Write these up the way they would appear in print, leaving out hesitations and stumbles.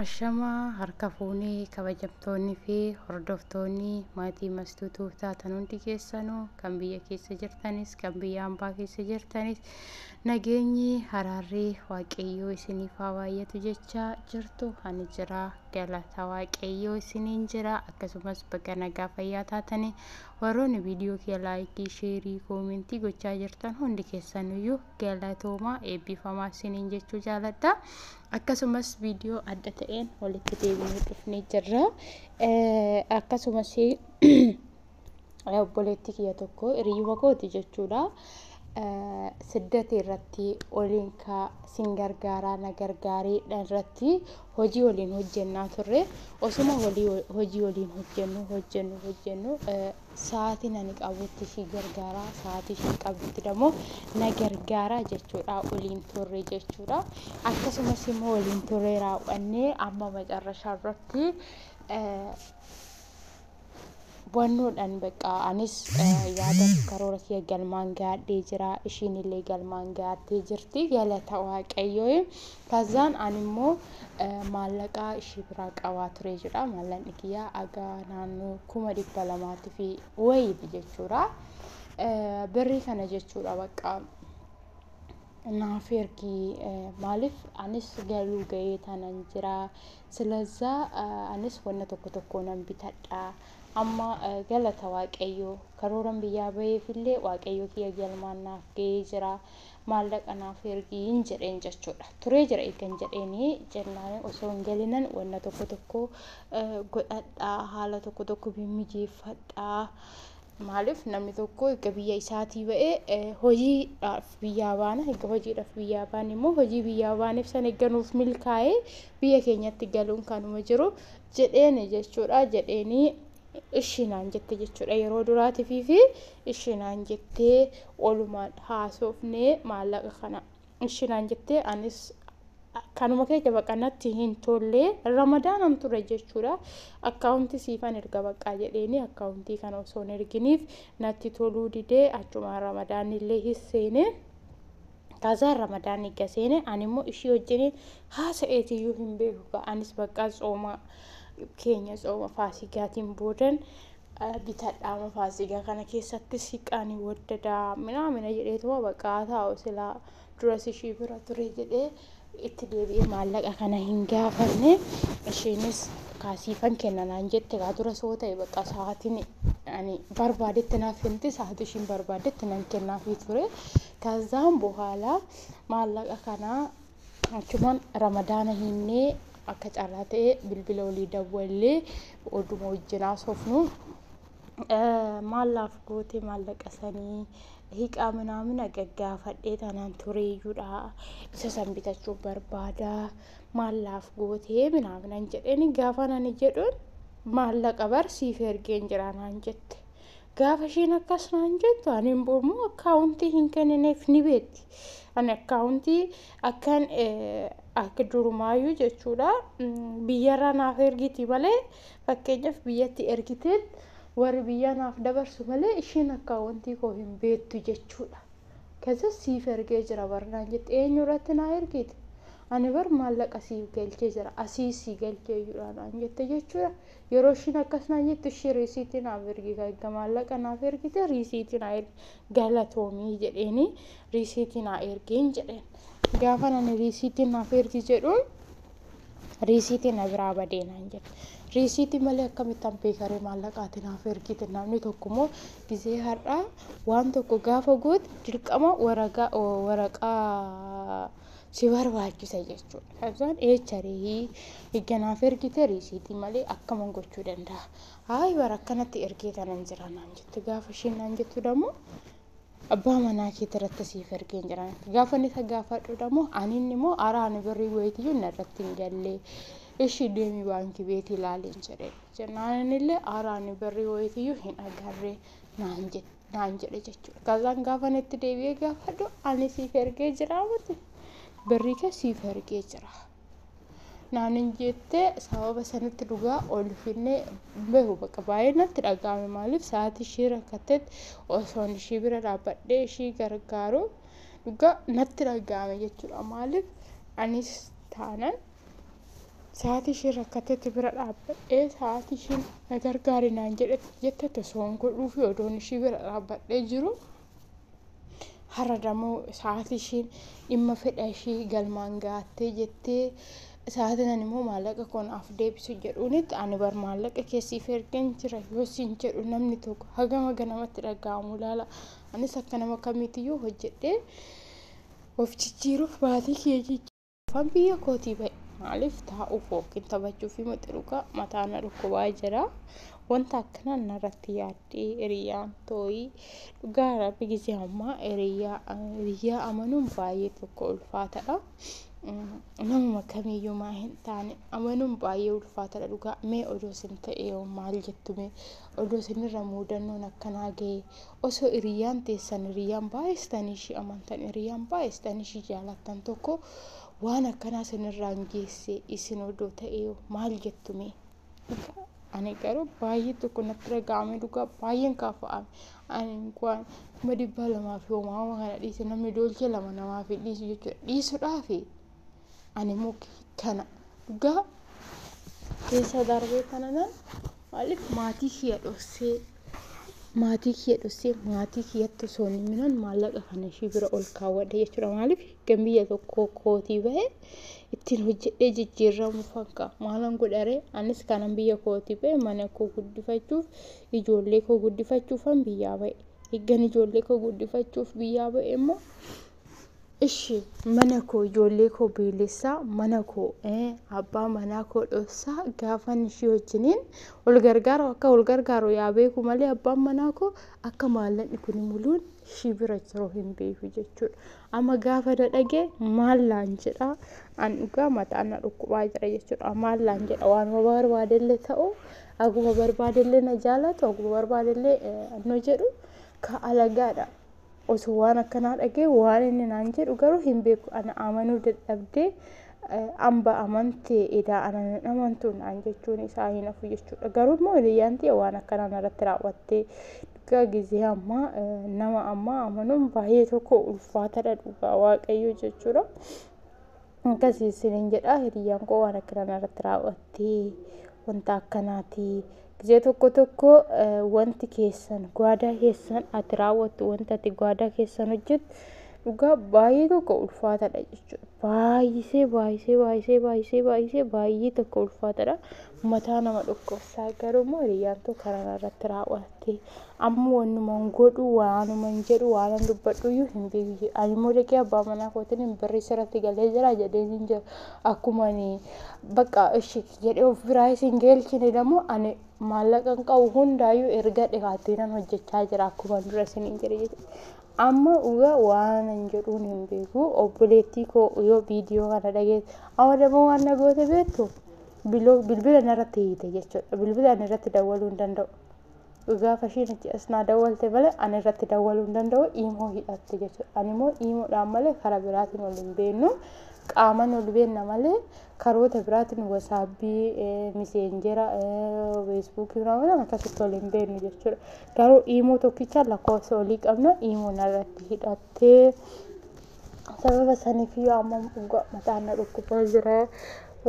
Ashamaa harka fuunee kabajamtoonni fi hordoftoonni maatii mastuutuuf taatan hundi keessanuu kan biyya keessa jirtanis kan biyya hambaa keessa jirtanis nageenyi haraarrii waaqayyoo isiniif haa baay'atu jechaa jirtu ani jira galata waaqayyoo isiniin jira akkasumas bakka nagaa fayyaa taatanii warroonni viidiyoo kee laayikii sheerii koomentii gochaa jirtan hundi keessanuyyuu galatoomaa eebbifamaa isiniin jechuu jaaladha. Akkasumas viidiyoo adda ta'een walitti deebinee dhufnee jirra. Akkasumas obboleettii kiyya tokko hiriyyuma kooti jechuudha. Siddata irratti waliin sin gargaaraa na gargaarii irratti hojii waliin hojjennaa turre. Osuma hojii waliin hojjennu sa'aatiin ani qabutti si gargaaraa sa'aatii isheen qabdutti immoo na gargaaraa jechuudha waliin turre jechuudha. Akkasumas immoo waliin turre raawwannee amma macarrashaa irratti wannoodhaan bakka anis yaada karoora kiyya galmaan gaadhee jira ishiin illee galmaan gaadhee jirti galata waaqayyoo. Kazaan ani immoo maallaqaa ishii biraa qabaa ture jedha maallaqni kiyya agaa naannoo 200,000 fi wayii jechuudha. Birrii kana jechuudha bakka naaf ergi maaliif anis galuu ga'ee tanan jira silazaa anis wanna tokko nan bitadha. Amma galata waaqayyoo karooran biyyaa baheefillee waaqayyoo kiyya galmaan naaf ga'ee jira maallaqa naaf ergiin jedheen jechuudha. Turee jira eegan jedheeni jennaan osoo hin galinan wanna tokko godhadhaa haala tokko mijeeffadhaa. Maaliif namni tokko egaa biyya isaatii ba'ee hojiidhaaf biyyaa baana egaa hojiidhaaf biyyaa baan immoo hojii biyyaa baaniif san eegganuuf milkaa'ee biyya keenyatti galuun kanuma jiru jedheeni jechuudha. Jedheeni ishinaan jette jechuudha yeroo duraatii fi ishinaan jettee walumaan haasofnee maallaqa kana ishinaan jettee anis kanuma keessa baqannatti hin tolle ramadaanam ture jechuudha. Akkaawuntii siifan erga baqqaa jedheeni akkaawuntii kana osoo hin erginiif natti toluu didee achuma ramadaan illee hisseene kazaan ramadaan eega seene ani immoo ishii wajjin haasa'eetiyyuu hin beeku anis baqqaa xooma keenya xooma faasigaatiin boodan bitadhaama faasigaa kana keessatti siqaanii waddadaa mina jedheetuma baqqaa taa'u silaa duras ishii bira ture jedhee itti deebi'ee maallaqa kana hin gaafanne isheenis kaasiifan kennanaan jette gaa dura soo ta'e bakka sa'aatiin ani barbaadetti naaf kennite sa'aatii ishiin barbaadetti nan kennaafii ture. Kazaan boohala maallaqa kana achumaan ramadaana hinnee akka caalaa ta'e bilbila olii dawwallee oduma wajjinaa sofnu maallaaf goote maallaqa sanii hiiqaa minamina gaggaafadhee tanaan tureeyyuudha isa san bitachuu barbaada maallaaf gootee minaminan jedheen gaafa nani jedhuun maallaqa barsiif ergeen jira naan jette. Gaafa isheen akkas naan jettu ani immoo akkaawuntii hin kennineef ni beetti. Ani akkaawuntii akkan akka durumaayyuu jechuudha biyyarraa naaf ergiti malee fakkeenyaaf biyyatti ergiteen warri biyya naaf dabarsu malee isheen akkaawuntii koo hin beektu jechuudha. Kaza siif ergee jira barnaan jette eenyurratti naa ergite ani bar maallaqa siif galchee jira asii si galchee jira naan jette jechuudha. Yeroo isheen akkas naan jettu ishee riisiitii naaf ergite egaa maallaqa naaf ergite riisiitii naa galatoomii jedheeni riisiitii naa ergeen jedheen. Gaafa nani riisiitii naaf ergi jedhuun riisiitii na biraa badee naan jedhe. Riisiitii malee akkamittaan beekaree maallaqaatiin naaf ergite namni tokko immoo gizee har'aa waan tokko gaafa goote dirqama waraqaa si barbaachisa jechuudha. Kazaan eecharii eega naaf ergite riisiitii malee akkamiin gochuu danda'a. Hayi bara akkanatti ergee tanan jira naan jette gaafa isheen naan jettu dammoo abbaa manaa keetti irratti siif ergeen jira. Gaafa inni isa gaafadhu dammoo ani inni immoo araani birrii wayitiyyuu narratti hin galle. Ishii deemii baankii beeti ilaaleen jedhe. Jennaan illee araani birrii wayitiyyuu hin agarre naan jedhe jechuudha. Kazaan gaafa itti deebi'ee gaafadhu ani siif ergee jira miti birrii kee siif ergee jira. Naan hin jette sababa sanitti dhugaa ol finnee beeku bakka baay'ee natti dhaga'ame maaliif sa'aatii ishii rakkattetti osoo ishii bira dhaabbadhee ishii gargaaru dhugaa natti dhaga'ame jechuudha. Maaliif anis taanan sa'aatii ishee rakkatetti bira dhaabbadhee sa'aatii isheen na gargaari naan jette tosoon godhuu fi odoon ishee bira dhaabbadhee jiru har'a dammoo sa'aatii isheen dhimma fedha ishee galmaan gaattee jettee sa'aatiin ani immoo maallaqa konaaf deebisu jedhuunitti ani bar maallaqa keessiif ergen jira yoo siin jedhu namni tokko hagama ganamatti dhaga'amu laala anis akka nama kamiitiyyuu hojjedhee of jijjiiruuf baatii kiyya jijjiiruufan biyya kootii ba'e maaliif taa'u fooqin taphachuu fi maxxanuqa mataana dhukkubaa jira wanta akkanaan narratti yaaddee hiriyaan tooyii dhugaa rabbi gisee ammaa hiriyaa amanuun baay'ee tokko ulfaatadha. Namuma kamiyyuu maa hin taane amanuun baay'ee ulfaatadha dhugaa mee odoo sin ta'e maal jettume odoo sinirra muudannoon akkanaa ga'e osoo hiriyaan teessan hiriyaan baay'istanii ishii amantan hiriyaan baay'istanii ishii jaalattan tokko waan akkanaa sinirraan geesse isin odoo ta'e maal jettume ani garuu baay'ee tokko natti dhaga'ame dhugaa baay'een kaafa'ame ani waan dhibba lamaa fi homaa kana dhiise namni doolchee lama namaaf dhiisu jechuudha dhiisuudhaafi ani muki kana dhugaa keessa darbee kanaan maaliif maatii kiyya dhossee maatii kiyyatti osoo hin minan maallaqa kana ishii bira ol kaawwadhe jechuudha maaliif gambiyya tokko kootii bahe ittiin hojjedhee jijjiirramu fakka maalan godhare anis kanan biyya kootii bahe mana koo guddifachuuf ijoollee koo guddifachuufan biyyaa bahe eeggan ijoollee koo guddifachuuf biyyaa bahe immoo ishi mana koo ijoollee koo beelessaa mana koo abbaa manaa koo dhossaa gaafan ishii wajjiniin ol gargaaru yaa beeku malee abbaan manaa koo akka maallaqni kun muluun ishii bira jiru hin beeku jechuudha amma gaafa dhagee maallaan jedha an dhugaa mataan na dhukkubaa jira jechuudha maallaan jedha waan barbaadellee ta'u aguma barbaadellee na jaalatu aguma barbaadellee anno jedhu ka alagaadha osoo waan akkanaa dhagee waan inni naan jedhu garuu hin beeku ana amanuu dadhabdee amba amantee edaa ana amantuu naan jechuun isaa hin hafu jechuudha garuu immoo hiriyaantii waan akkanaa narratti raawwattee dhugaa gisee ammaa nama ammaa amanuun baay'ee tokko ulfaatadha dhugaa waaqayyo jechuudha akkasii isiniin jedha hiriyaan koo waan akkanaa narratti raawwattee wanta akkanaati gisee tokko wanti keessan gwaadaa keessan ati raawwattu wanta ati gwaadaa keessan hojjettu dhugaa baay'ee tokko ulfaatadha jechuudha baay'ee tokko ulfaatadha mataa nama dhukkubsaa garuu immoo hiriyaan tokko karaa irratti raawwattee amma wanumaan godhu waanumaan jedhu waanan dubbadhu iyyuu hin beeku ani immoo dhaqee abbaa manaa kootiin birrii sirratti galee jira jedheen hin jiru akkuma ani bakka ishi jedhee of biraa isin geelchine dammoo ani maallaqan qabu hundaayyuu erga dhiqaattiinan hojjechaa jira akkuma dura isiniin jedhe jechuudha amma uga waan hin jedhuun hin beeku obboleettii koo yoo viidiyoo kana dhageesse amma dammoo waan nagoote beektu bilbila narratti hiite jechuudha bilbila ani irratti dawwaluu hin danda'u gaafa ishiin achi asnaa dawwalte malee ani irratti dawwaluu hin danda'u iimoo hidhatte jechuudha ani immoo iimoodhaan malee karaa biraatiin ol hin beennu qaaman ol beenna malee karoota biraatiin wasaabbii miseenjera feesbuukii biraatiin akkasitti ol hin beennu jechuudha garuu iimoo tokkicha lakkoofsa olii qabna iimoo narratti hidhattee sababa saniif yoo amma mataan na dhukkubaa jira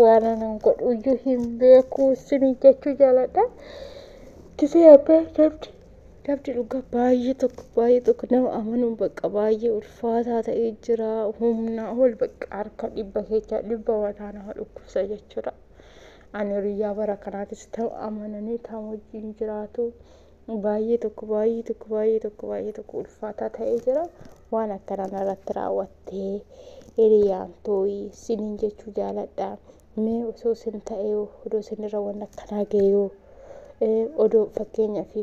waan anan godhu iyyuu hin beeku isinii jechuu jaaladha gisee abbaa dabdi dhugaa baay'ee tokko nama amanuun bakka baay'ee ulfaataa ta'ee jira humna ol bakka harka dhibba keessa dhibba mataa nama dhukkubsa jechuudha ani hiriyyaa bara kanaatis ta'u amananii ta'u wajjin jiraatu baay'ee tokko ulfaataa ta'ee jira waan akkanaa narratti raawwattee hiriyaan tooyii siniin jechuu jaaladha mee osoo sin ta'ee odoo sinirra waan akkanaa ga'ee odoo fakkeenyaaf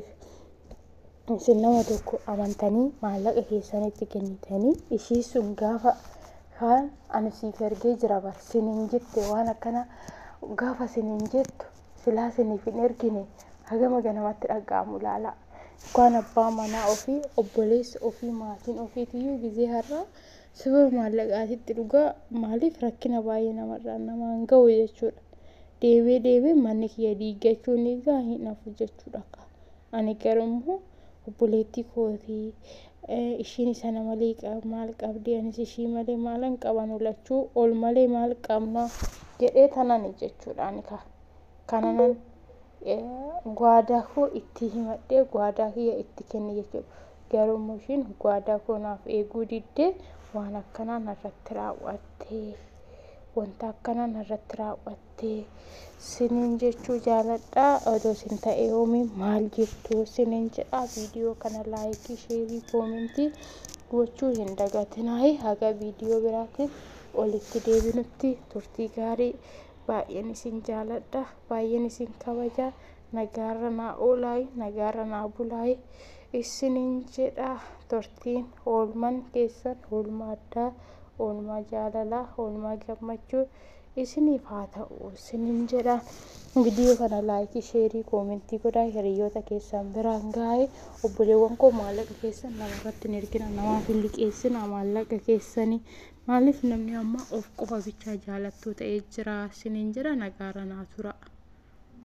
isin nama tokko amantanii maallaqa keessanitti kennitanii ishii sun gaafa kaan ani siif ergee jira bar siniin jette waan akkana gaafa siniin jettu silaa siniif hin ergine hagama ganamatti dhaga'amu laala waan abbaa manaa ofii obboleessa ofii maatiin ofiitiyyuu gisee har'a sababa maallaqaatitti dhugaa maaliif rakkina baay'ee namaan ga'u jechuudha deebee manni kiyya diiggachuun egaa hin hafu jechuudha ani garuu obboleettii kootii ishiin sana malee maal qabdi anis ishii malee maalan qaban ulachuu ol malee maal qabna jedhee tanan jechuudhaan kananan gwaadaa koo itti himadhee gwaadaa kiyya itti kenne jechuudha. Garuu ishiin gwaadaa koo naaf eeguu diddee waan akkanaan irratti raawwattee wanta akkanaan irratti raawwattee siniin jechuu jaaladhaa. Odoo sin ta'e hoomii maal jirtu siniin jedhaa. Viidiyoo kana laayikii sheerii koomentii gochuu hin dagatinaa. Haga viidiyoo biraatiin olitti deebinutti turtii gaarii. Baay'een isin jaaladha, baay'een isin kabaja. Nagaarra naa oolaa, nagaarra naa bulaa isiniin jedhaa. Turtiin oolman keessan oolmaa addaa, oolmaa jaalalaa, oolmaa gammachuu isiniif haa ta'u isiniin jedhaa. Viidiyoo kana laayikii sheerii koomentii godhaa hiriyoota keessan biraan gahaa. Obboleewwan koo maallaqa keessan namarratti hin ergina, namaaf hin liqeessina maallaqa keessanii. Maaliif namni amma of qofa bichaa jaalattuu ta'ee jira isiniin jedha. Nagaarra naa turaa.